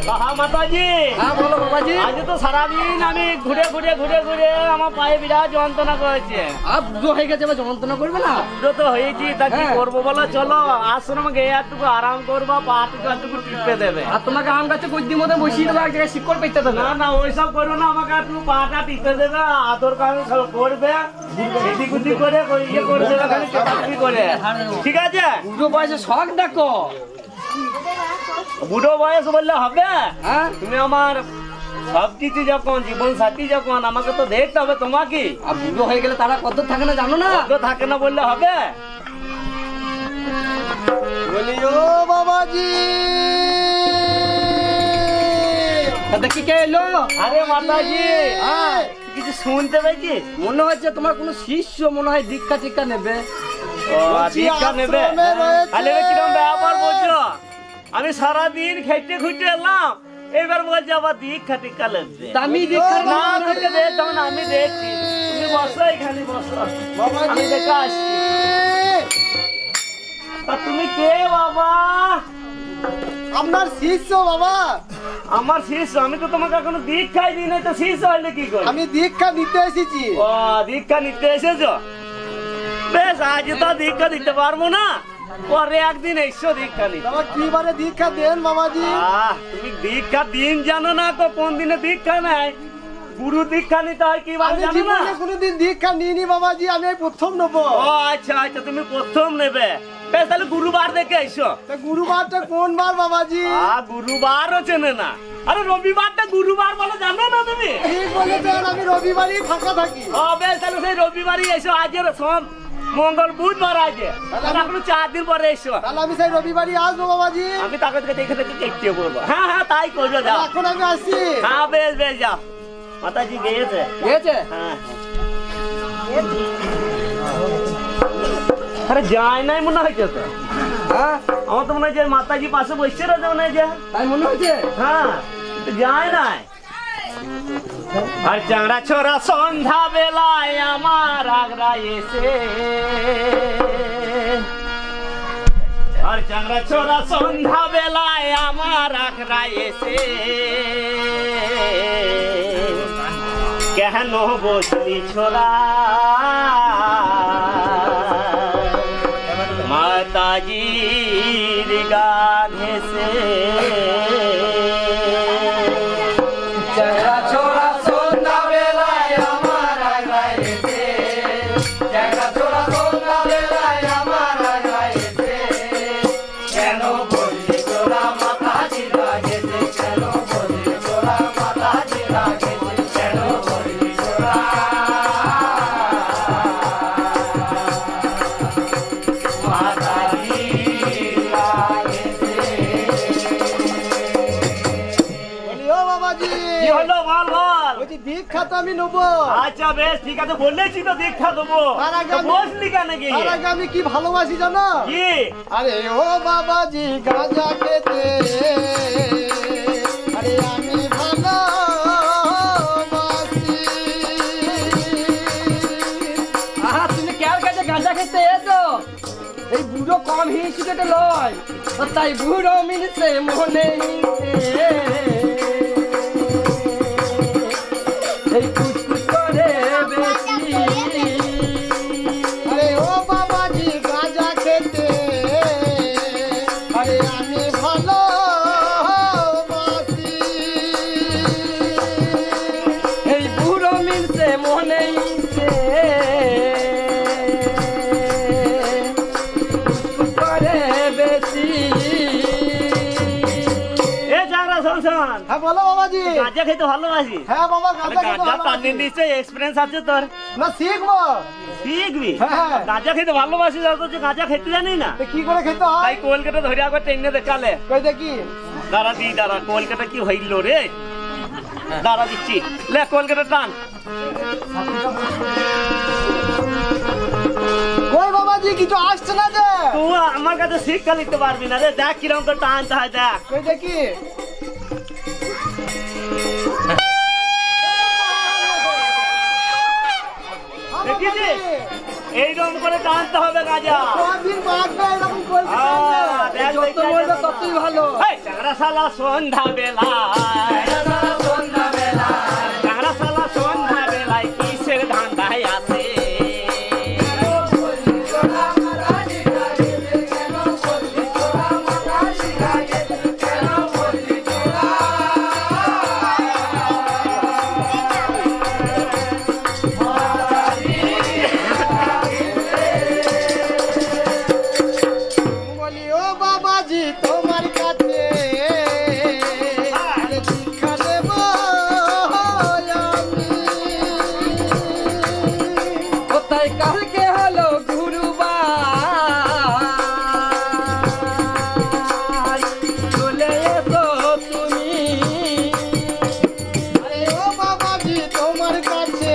মাতাজি। হ্যাঁ বলো বাবাজি। আজ তো সারাদিন আমি ঘুরে আমার পায়ে বিরাট যন্ত্রণা করেছে। আর বুড়ো হয়ে গেছে, যন্ত্রণা করবে না? বুড়ো তো হয়েছি, তা কি হ্যাঁ। করবো বলো? চলো আশ্রমে গিয়ে একটুকু আরাম করবা, পা টুকু টিপে দেবে। আর তোমাকে আম গাছে কুদ্দির মধ্যে বসিয়ে দেবো, এক জায়গায় শিকড় পেতে দেবে। না ওইসব করো না, আমাকে একটু পাটা টিপে দেবে, আদর কাজ করবে, এদিক ওদিক করে ইয়ে করে দেবে, খালি চেপাচেপি করে। ঠিক আছে? বুড়ো বয়সে শখ দেখো। বুড়ো বয়স বললে হবে? হ্যাঁ তুমি আমার সবকিছু যখন, জীবন সাথী যখন, আমাকে তো দেখতে হবে তোমাকে। আর বুড়ো হয়ে গেলে তারা কত থাকে না জানো না? তো থাকে না বললে হবে? বলিও বাবাজি। দেখি কে এলো? আরে মাতাজি, হ্যাঁ কিছু শুনতে পেয়েছিস? মনে হচ্ছে তোমার কোনো শিষ্য মনে হয় দীক্ষা টিক্ষা নেবে। ও দীক্ষা নেবে? আশ্রমে রয়েছে। তাহলে কিরকম ব্যাপার বলছো? আমি সারাদিন খেটে খুঁটে এলাম, এবার বলছি আবার দীক্ষা টিক্ষা লাগবে। তা আমি দীক্ষা না তোকে দেখতাম না, আমি দেখছি। তুমি বসো, এখানে বসো, বাবাজি। আমি দেখে আসছি। তা তুমি কে বাবা? আপনার শিষ্য বাবা। আমার শিষ্য? আমি তো তোমাকে এখনো দীক্ষাই দিই নাই, তো শিষ্য হইলে কি করে? আমি দীক্ষা নিতে এসেছি। ও দীক্ষা নিতে এসেছো? বেশ, আজ তো দীক্ষা দিতে পারবো না, পরে একদিন এসো দীক্ষা নিতে। বাবা কিবারে দীক্ষা দেন বাবাজি? তুমি দীক্ষা দিন জানো না তো? কোন দিনে দীক্ষা নেয়? গুরু দীক্ষা নিতে হয় কি আমি জানো না? জীবনে কোনোদিন দীক্ষা নিইনি বাবাজি, আমি এই প্রথম নেবো। ও আচ্ছা, তুমি প্রথম নেবে। বেশ, তাহলে গুরুবার দেখে এসো। তা গুরুবারটা কোন বার বাবাজি? গুরুবারও চেনে না? আরে রবিবারটা গুরুবার বলে জানো না তুমি? ঠিক বলেছেন, আমি রবিবারই ফাঁকা থাকি। ও বেশ, তাহলে সেই রবিবারই এসো। আজের সোম, মঙ্গল, বুধবার আছে, এখনো 4 দিন পরে এসো। তাহলে আমি সেই রবিবারই আসবো বাবাজি। আমি তাকে দেখে কেটে করবো। হ্যাঁ তাই করবো, যাও। এখন আমি আসছি। হ্যাঁ বেশ যাও। মাতাজি গিয়েছে? গিয়েছে? হ্যাঁ। আরে যায় নাই মনে হয়েছে তো। হ্যাঁ আমার তো মনে হয় যে মাতাজি পাশে বসছে রয়েছে মনে হয় যে। তাই মনে হচ্ছে। হ্যাঁ কিন্তু যায় নাই। আর চাঁড়া ছোড়া সন্ধ্যা বেলায় আমার আগ্রা এসে, আর চাঁড়া ছোড়া সন্ধ্যা বেলায় আমার আগ্রা এসে, কেন বসলি ছোড়া মাতাজির গা ঘেসে? চাঁড়া ছোড়া সন্ধ্যা বেলায় আমার আগ্রা এসে, চাঁড়া ছোড়া সন্ধ্যা বেলায় আমার আগ্রা এসে, কেন বললি তোরা মাতাজির গা ঘেসে? কেন বললি তোরা মাতাজির গা ঘেসে? কেন বললি তোরা মাতাজির গা ঘেসে? বলিও বাবাজি। কি হলো বল বল? বলছি দীক্ষা তো আমি নেবো। আচ্ছা বেশ ঠিক আছে, বললেছি তো দীক্ষা দেবো। তার আগে তো আমি- বসলি কেন কি? তার আগে আমি কি ভালোবাসি জানো? কি? আরে ও বাবাজি গাঁজা খেতে, আরে আমি ভালোবাসি। আহা, তুমি কার কাছে গাঁজা খেতে এসো? এই বুড়ো কম হিসেবে লয়, ও তাই বুড়ো মিলছে মনে নিতে। এই কুচকুচ করে বেশি। আরে ও বাবাজি গাঁজা খেতে, আরে আমি ভালোবাসি। এই বুড়ো মিলছে মনে নিতে। কুচকুচ করে বেশি। এ চাঁড়া শোন। হ্যাঁ বলো বাবাজি। গাঁজা খেতে ভালোবাসি? হ্যাঁ বাবা আরে গাঁজা খেতে গাঁজা টানি ভালোবাসি। নিশ্চয়ই এক্সপিরিয়েন্স আছে তোর। না শিখবো। শিখবি? হ্যাঁ। গাঁজা খেতে ভালোবাসি, অথচ গাঁজা খেতে জানি না। তো কি করে খেতে হয়? তাই কলকাতা ধরে একবার ট্রেনে দেখালে। কই দেখি। দাঁড়া কলকাতা কি হইল রে? দাঁড়া দিচ্ছি, লে কলকাতা টান। কই বাবাজি কিছু আসছে না যে? তুই আমার কাছে শিক্ষা নিতে পারবি না রে। দেখ কিরকম তো টানতে হয়, দেখ। কই দেখি। দেখিছিস? এইরকম করে টানতে হবে গাঁজা। কদিন বাদবে এরকম কলকাতা? দেখ, যত বলবে ততই ভালো। এই, চ্যাংরা শালা সন্ধ্যা বেলায় চ্যাংরা শালা সন্ধ্যা বেলায় কিসের ধান্দায় আসে বলি ও বাবাজি তোমার কাছে আরে দীক্ষা দেব আমি। কোথায় কালকে হলো গুরুবার চলে এসো তুমি আরে ও বাবাজি তোমার কাছে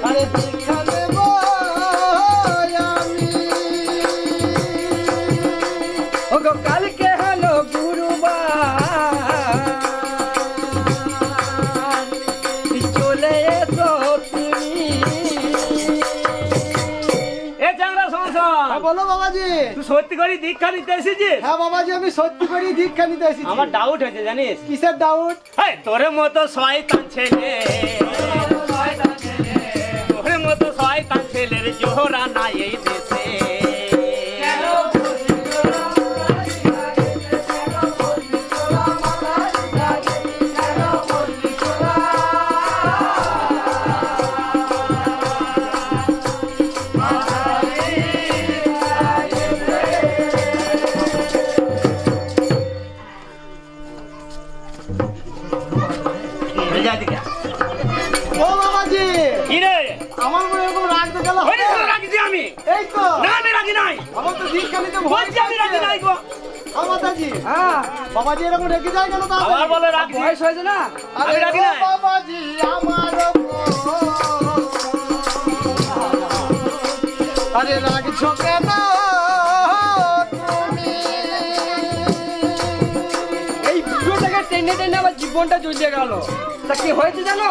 আরে দীক্ষা দেব আমি। ওগো কালকে হলো গুরুবার চলে এসো তুমি এ চ্যাংরা সংসার হ্যাঁ বলো বাবাজি। তুই সত্যি করে দীক্ষা নিতে এসেছিস হ্যাঁ বাবাজি আমি সত্যি করে দীক্ষা নিতে এসেছি। আমার ডাউট হয়েছে জানিস কিসের ডাউট? এই তোর মতো শয়তান ছেলে তোর মতো শয়তান ছেলের জোহরা নাই এই দেশে যা দিকে ও বাবাজি কি রে আমার মনে এরকম রাগ দেখালো ওই রে, রাগছি আমি এই তো না আমি রাগি নাই আমার তো দীক্ষা নিতে ভয় বলছি আমি রাগি নাই গো হ্যাঁ মাতাজি হ্যাঁ বাবাজি এরকম রেগে যায় কেন আবার তাহলে? বলে রাগছি বয়স হয়েছে না আরে আমি রাগি ও নাই। বাবাজি আমার আরে রাগছো কেন তুমি? এই বুড়োটাকে টেনে টেনে আমার জীবনটা চলে গেল তা কি হয়েছে জানো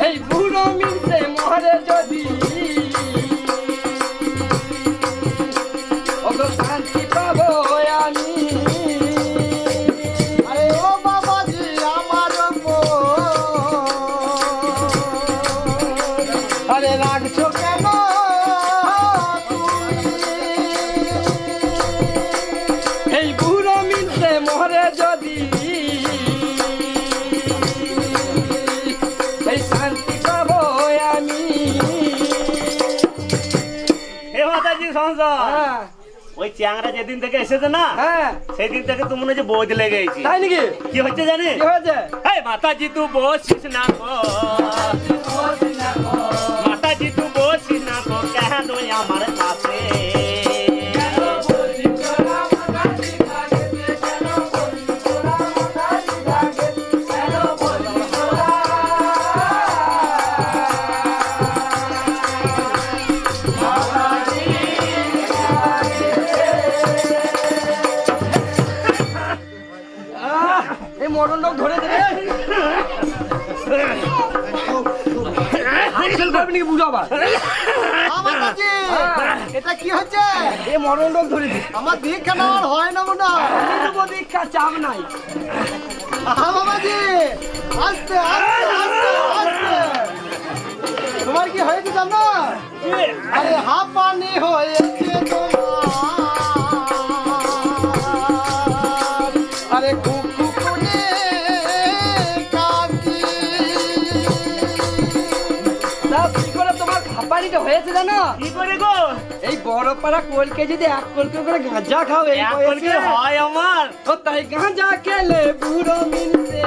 এই বুড়ো মিলছে মহারে যদি ওগো শান্তি পাবো আমি আরে ও বাবাজি আমার আরে রাগছো কেন তুমি? এই বুড়ো মিলছে মহারে যদি এই শান্তি পাবো আমি হে মাতাজি সংসার হ্যাঁ ওই চ্যাংরা যেদিন থেকে এসেছে না হ্যাঁ সেদিন থেকে তো মনে হচ্ছে বদলে গেছি তাই নাকি কি হচ্ছে জানিস কি হয়েছে এই মাতাজি তুই বসিস না গো মাতাজি তুই বসিস না গো কেন তুই আমার কাছে এই মরণ লোক ধরে দেবে হাসিল করবি নাকি বুঝো আবার আমার কাছে এটা কি হচ্ছে? এই মরণ লোক ধরে দিবে আমার দীক্ষা নেওয়ার হয় না মনে হয়। দীক্ষা চাপ নাই হ্যাঁ বাবাজি আস্তে আস্তে আস্তে আস্তে তোমার কি হয়েছে জানো? আরে হাঁপানি হয়েছে তোমার আরে কুকুনে কাকি তা কি করে তোমার খাপানিটা হয়েছে জানো কি করে গো এই বড় পাড়া কোলকে যদি এক কলকে করে গাঁজা খাও এই এখন কি বয়সে হয় আমার ও তাই গাঁজা খেলে বুড়ো মিলছে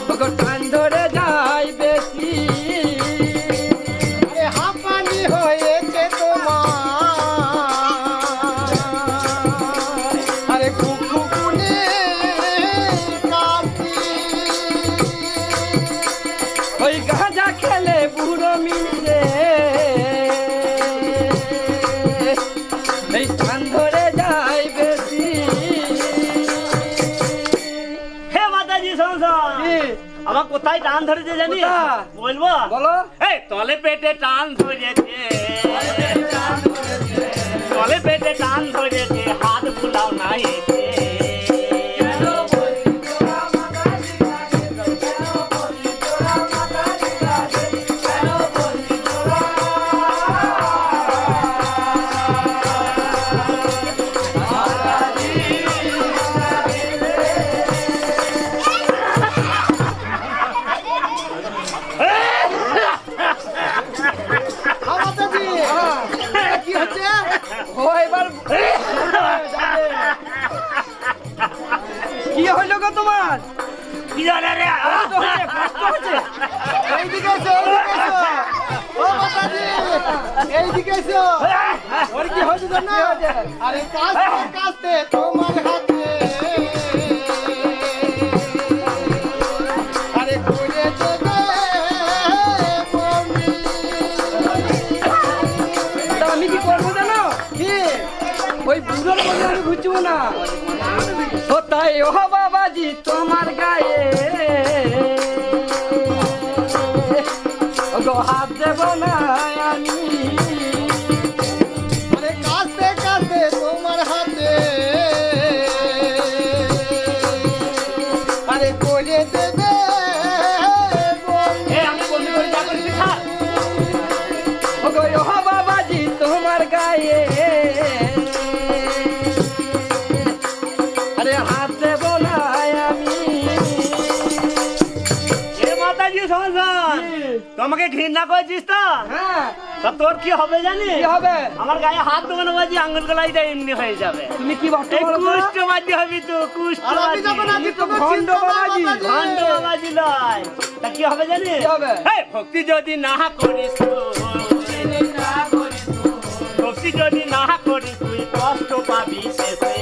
ওগো টান ধরে যায় বেশি আরে হাঁপানি হয়েছে তোমার আরে কুকুনে কাকি ওই গাঁজা খেলে বুড়ো মিলছে এই টান ধরে যায় বেশি হে মাতাজি সংসার কি? আমার কোথায় টান ধরেছে জানি কোথা? বলবো বলো এই তলে পেটে টান ধরেছে পেটে টান ধরেছে হাত বুলাও না এসে হ্যাঁ, মাতাজি এটা কি হচ্ছে? ও এবার কি হইলো গো তোমার? কি জানে রে কষ্ট হচ্ছে? এইদিকে এসো, এইদিকে এসো। ও মাতাজি এইদিকে এসো। ওর কি হয়েছে জানো? আরে কাস্তে কাস্তে তোমার হাতে আরে করে দেবে বমি। তা আমি কি করবো জানো? কি? ওই বুড়োর বলে আমি ঘুরছিবো না। ও তাই ও বাবাজি তোমার গায়ে ও গো হাত দেব না আমি। আরে কাস্তে কাস্তে তোমার হাতে আরে করে দেবে বমি। এ আমি বন্ধু করে যা করি তুই খা ও গো ও বাবাজি তোমার গায়ে আরে হাত দেব না আমি। এ মাতাজি সংসার তোমাকে ঘৃণা করেছিস তো হ্যাঁ তা তোর কি হবে জানি কি হবে? আমার গায়ে হাত দেবো না বাজি আঙুল গলাই দেয় এমনি হয়ে যাবে তুমি কি ভাবছো এই বলো তো? কুষ্ঠ বাজি হবি তো কুষ্ঠ আর আমি যাবো না, আমি তোকে ভণ্ড চিনতাম না, বাবাজি। মাতাজি। ভান্ড বাবাজি লয় তা কি হবে জানি কি হবে? এই ভক্তি যদি না করিস ভক্তি যদি না করিস তুই কষ্ট পাবি শেষে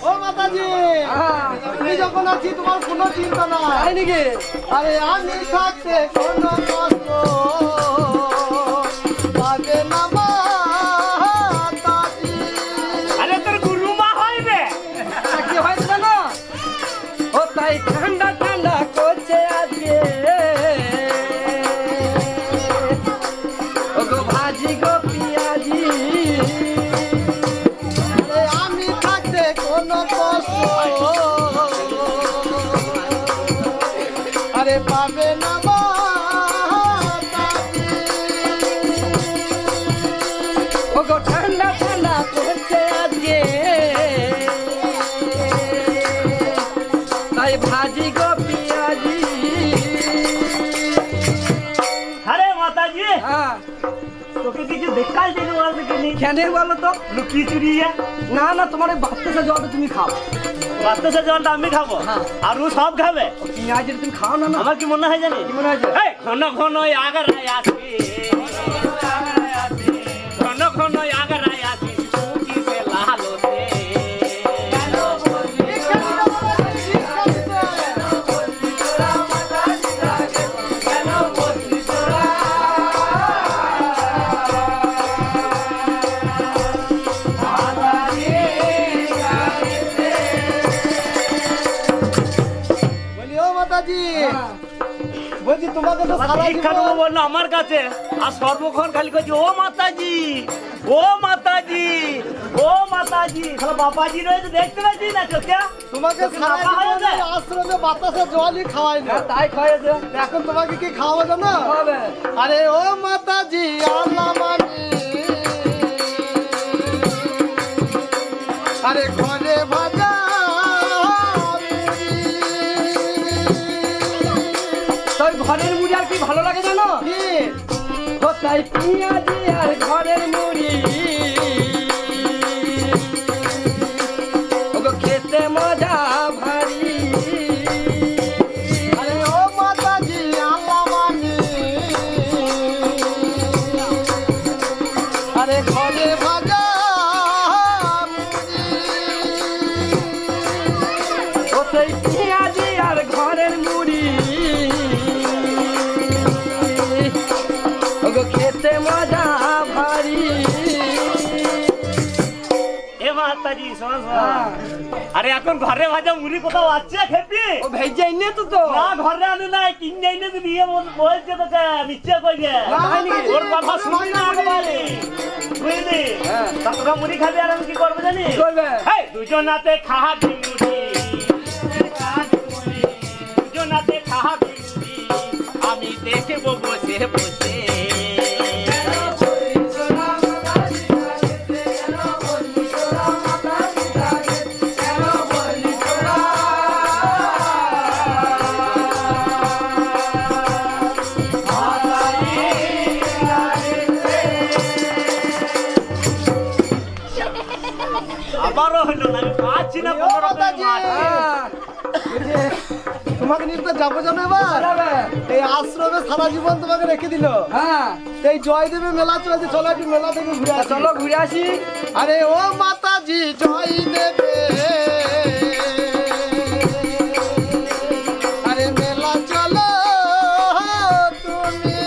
ও মাতাজি হ্যাঁ, তুমি যখন আছি তোমার কোনো চিন্তা নাই। তাই নাকি? আরে আমি থাকতে কোনো কষ্ট পাবে না মাতাজি। আরে তোর গুরুমা হইবে তা কি হয়েছে জানো? ও তাই ঠান্ডা ঠান্ডা করছে আজকে ও গো ভাজি গো পিয়াজি। আরে আমি থাকতে কোনো কষ্ট আরে পাবে না মাতাজি। ও গো ঠান্ডা ঠান্ডা করছে আজকে তাই ভাজি গো পিয়াজি। আরে মাতাজি হ্যাঁ তোকে কিছু দেখাই দিল বলতে কিনি কেন বলো তো? লুকিয়ে চুরিয়ে না না তোমার এই বাচ্চা জলটা তুমি খাও। বাতাসে জলটা আমি খাবো হ্যাঁ। আর ও সব খাবে পেঁয়াজ তুমি খাও না না। আমার কি মনে হয় জানি কি মনে হয়েছে? এই ঘন ঘন আগারায় আসি ঘন ঘন আগারায় আসি কিসে লালোতে বলি ও মাতাজি বলছি তোমাকে তো সারা শিক্ষা নেবো জীবন বললো আমার কাছে আর সর্বক্ষণ খালি করছি ও মাতাজি ও মাতাজি ও মাতাজি খালি বাবাজি রয়েছে দেখতে পাচ্ছি না চোখে তোমাকে তোকে সারা নাপা হয়ে জীবন যায়? এই আশ্রমে বাতাসে জলই খাওয়াই না। হ্যাঁ, তাই খাওয়াইছে। এখন তোমাকে কি খাওয়াবো জানো? হবে আরে ও মাতাজি আল্লাহ মানি আরে ঘরে ভাজা তো ঘরের মুড়ি আর কি ভালো লাগে জানো? কি? ও তাই পেঁয়াজি আর ঘরের মুড়ি ও গো খেতে মজা ভারী। আরে ও মাতাজি আল্লাহ মানি আরে ঘরে ভাজা ও সেই পেঁয়াজি আর ঘরের মুড়ি ও গো খেতে আরে এখন ঘরে ভাজা মুড়ি কোথাও আছে খেপি? ও ভেজে এনে তো তো না ঘরে আনে নাই, কিনে এনে তো দিয়ে বলছে তোকে মিথ্যা কইছে। ওর কথা শুনি না একবারে, বুঝলি? তা তোরা মুড়ি খাবি আর আমি কি করবো জানি? এই দুজনাতে খাবি মুড়ি, দুজনাতে খাবি মুড়ি, আমি দেখবো বসে বসে। আবারও হলো না, আমি পাচ্ছি না কোনো রকমের মাছ। তোমাকে নিয়ে তো যাবো জানো এবার এই আশ্রমে সারা জীবন তোমাকে রেখে দিল। এই জয়দেবের মেলা চলছে, চলো একটু মেলা থেকে ঘুরে আসি। চলো ঘুরে আসি। আরে ও মাতাজি জয়দেবে, আরে মেলা চলো তুমি,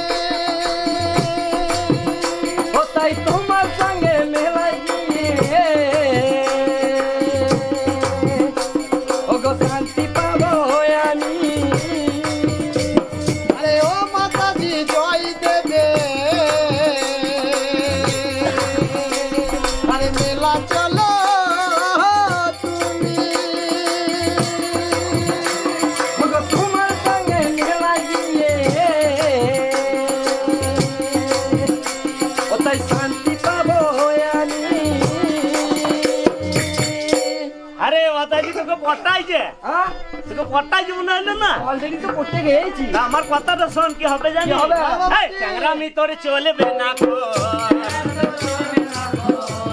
ও তাই তোমার সঙ্গে মেলা গিয়ে ও গো শান্তি পাবো আমি। আরে ও মাতাজি জয় দেবে, আরে মেলা চলো তুমি, ও গো তোমার সঙ্গে মেলা গিয়ে ও তাই শান্তি পাবো আমি। আরে মাতাজি তোকে পটাইছে, তোকে পটাইছে মনে হলো না? অলরেডি তো করতে গেছি। তা আমার কথাটা শোন, কি হবে জানি? কি হবে? এই চ্যাংরামি তোর চলবে না গো,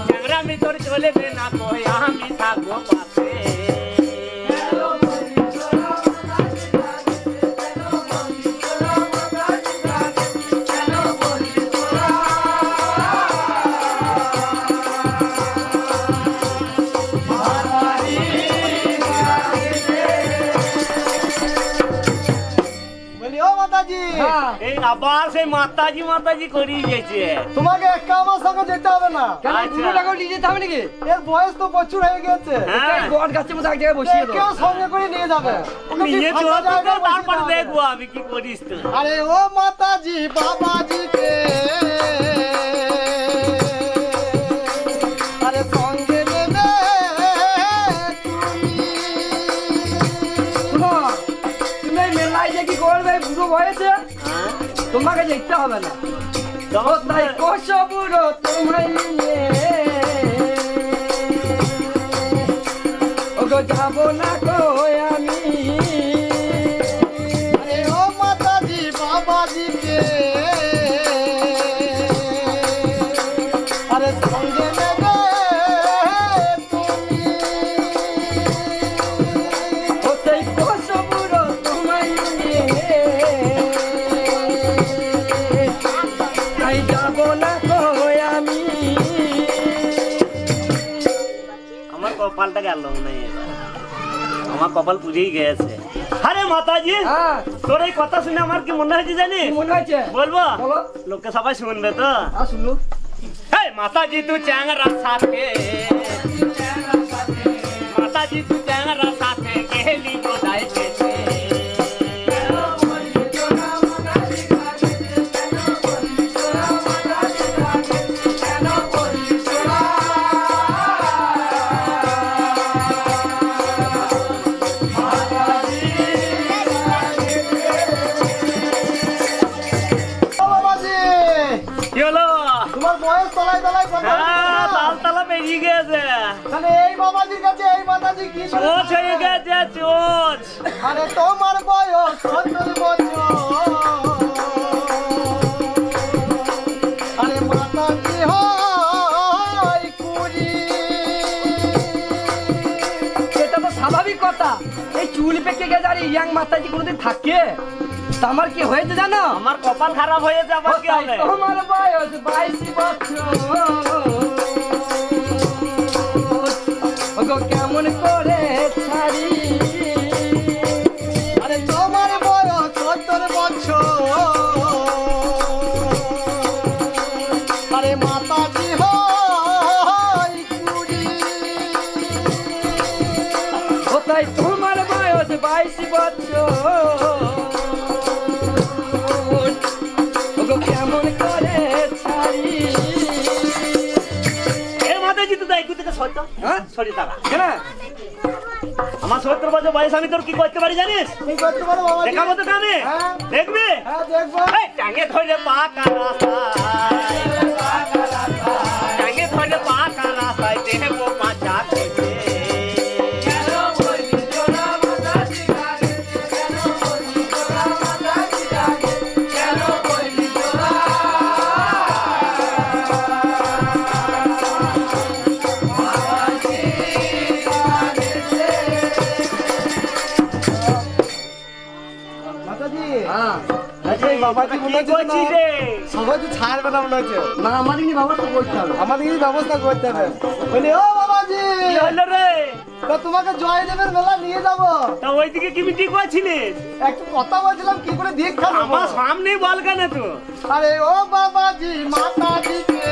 চ্যাংরামি তোর চলবে না গো, আমি থাকবো পাশে। বলি ও মাতাজি, এই আবার সেই মাতাজি মাতাজি করিয়ে গেছে। তোমাকে একা আমার সঙ্গে যেতে হবে না। আচ্ছা। নিয়ে যেতে হবে নাকি? এর বয়স তো প্রচুর হয়ে গেছে। হ্যাঁ। বট গাছের মধ্যে এক জায়গায় বসিয়ে দাও। কেউ সঙ্গে করে নিয়ে যাবে। নিয়ে ফাঁকা চলো জায়গায় বসিয়ে তারপরে দাও। দেখবো আমি কি করিস তুই। আরে ও মাতাজি বাবাজিকে, আরে সঙ্গে নেবে তুমি মেলায় যে কি করবে বুড়ো বয়সে, হ্যাঁ? তোমাকে যেতে হবে না। তাই কষ বুড়ো তোমায় নিয়ে ওগো যাবো না গো আমি। আরে ও মাতাজি বাবাজিকে, আরে সঙ্গে নেবে তুমি, ও সেই কষ বুড়ো তোমায় নিয়ে তাই যাবো না গো আমি। আমার কপালটা গেল মনে হয় এবার। আমার কপাল পুড়েই গেছে। আরে মাতাজি, তোর এই কথা শুনে আমার কি মনে হয়েছে জানি? মনে হচ্ছে বলবো? বলো। লোকে সবাই শুনবে তো। শুনলো এই মাতাজি তু চ্যাংরা সাথে, মাতাজি তু চ্যাংরা সাথে গেলি বোঝাই পেছে। কি হলো? তোমার বয়স তলায় তলায় কথা হ্যাঁ, তালতলা পেরিয়ে গেছে। তাহলে এই বাবাজির কাছে এই মাতাজি কি চোচ হয়ে গেছে, চোচ। আরে তোমার বয়স 70 বছর, আরে মাতাজি হয় 20। এটা তো স্বাভাবিক কথা, এই চুল পেকে গেছে আর ইয়াং মাতাজি কোনোদিন থাকে? তা আমার কি হয়েছে জানো? আমার কপাল খারাপ হয়েছে, আবার কি হবে? তোমার বয়স 22 বছর, ওগো কেমন করে ছাড়ি। আরে তোমার বয়স 70 বছর, আরে মাতাজি হয় 20। হয়তো হ্যাঁ? সরি দাঁড়া কেন আমার 70 বছর বয়স আমি তোর কি করতে পারি জানিস কি করতে পারো বাবাজি দেখাবো তো কানে হ্যাঁ। দেখবি হ্যাঁ দেখবো এই টাঙে ধরে পাকা রাস্তায় টাঙে ধরে পাকা রাস্তায় দেব পাঁচা খেতে কেন বলি তোরা মাথা চিরাগে কেন বলি তোরা মাথা চিরাগে কেন বলি তোরা মাতাজি হ্যাঁ আচ্ছা এই বাবাজি কি মনে হচ্ছে করছিস রে সবাই তো ছাড়বে না মনে হচ্ছে না আমাদের কি ব্যবস্থা করতে হবে আমাদের কি ব্যবস্থা করতে হবে বলি ও বাবাজি কি হলো রে তা তোমাকে জয়দেবের মেলা নিয়ে যাব তা ওইদিকে কি মিটিং করছিলিস একটু কথা বলছিলাম কি করে দীক্ষা নেবো আমার সামনেই বল কেন তো আরে ও বাবাজি মাতাজি কে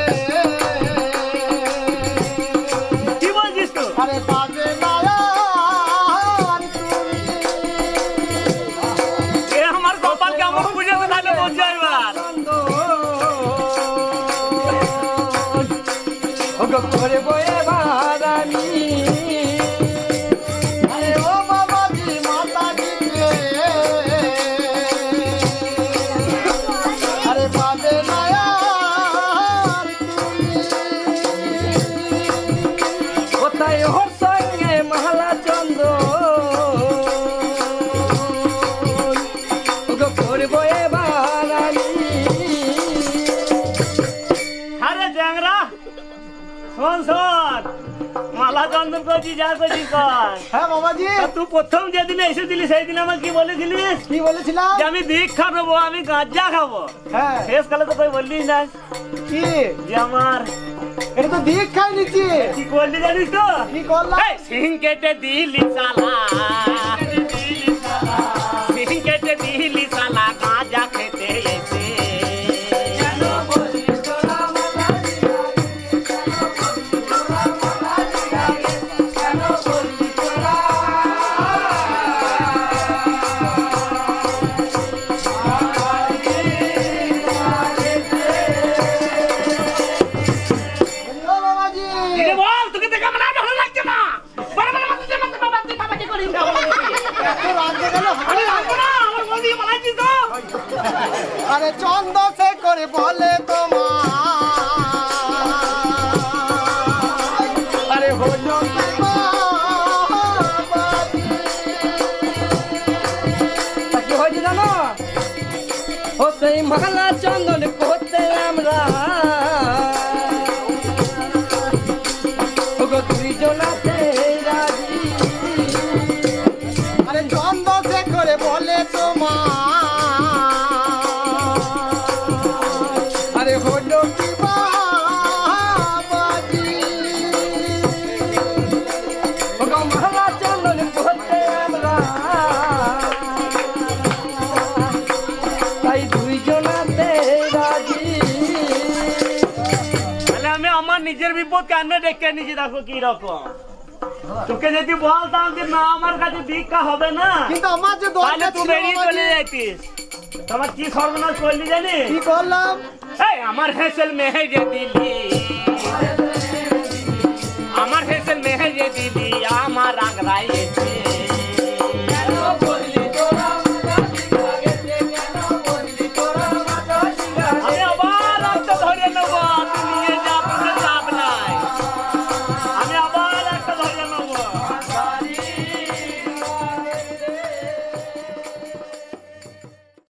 কি বলছিস তো আরে বাজে মায়া এ আমার কপাল কেমন বুঝে তাহলে বলছো এবার করে বয়ে বারানি আরে ও বাবাজি মাতাজি কে আরে বাজে মায়া কোথায় ওর সঙ্গে মহলা চন্দ্র করে বয়ে বারানি আরে জ্যাংরা শোন শোন মালা চন্দন করছি যা করছিস কর হ্যাঁ বাবাজি তা তুই প্রথম যেদিন এসেছিলি সেই দিন আমাকে কি বলেছিলিস কি বলেছিলাম যে আমি দীক্ষা নেবো আমি গাঁজা খাবো হ্যাঁ শেষকালে তো তুই বললিস না কি যে আমার এটা তো দীক্ষাই নিচ্ছি কি করলি জানিস তো কি করলাম এই, সিং কেটে দিলি সালা সিং কেটে দিলি সালা গাঁজা খেতে এসে ও বাবাজি দিদি বল তোকে দেখে আমার আর ভালো লাগছে না বড় বড় মাথা দিয়ে মাথা বাবা তুই বাবাকে করি এত রাঁধতে গেলে হবে আমি না। রাখবো না আমার বল দিয়ে মালাইছিস তো আরে চন্দ সে করে বলে তোমার আরে হলো কি বাবাজি? তা কি হয়েছে জানো ও সেই মহলা চন্দন করতে আমরা ওগো তুই জনাতে রাজি আরে চন্দ সে করে বলে তোমার আরে হলো কি বাবাজি? ওগো মহলা চন্দন করতে আমরা তাই দুই জনাতে রাজি তাহলে আমি আমার নিজের বিপদ কেন ডেকে নিয়েছি দেখো কি রকম তোকে যদি বলতাম যে না আমার কাছে দীক্ষা হবে না কিন্তু আমার যে তাহলে দরকার তুই ছিল বেরিয়ে চলে বাবাজি, যাইতিস তোমার কি সর্বনাশ করলি জানিস কি করলাম এই আমার হেসেল মেহেরে দিলি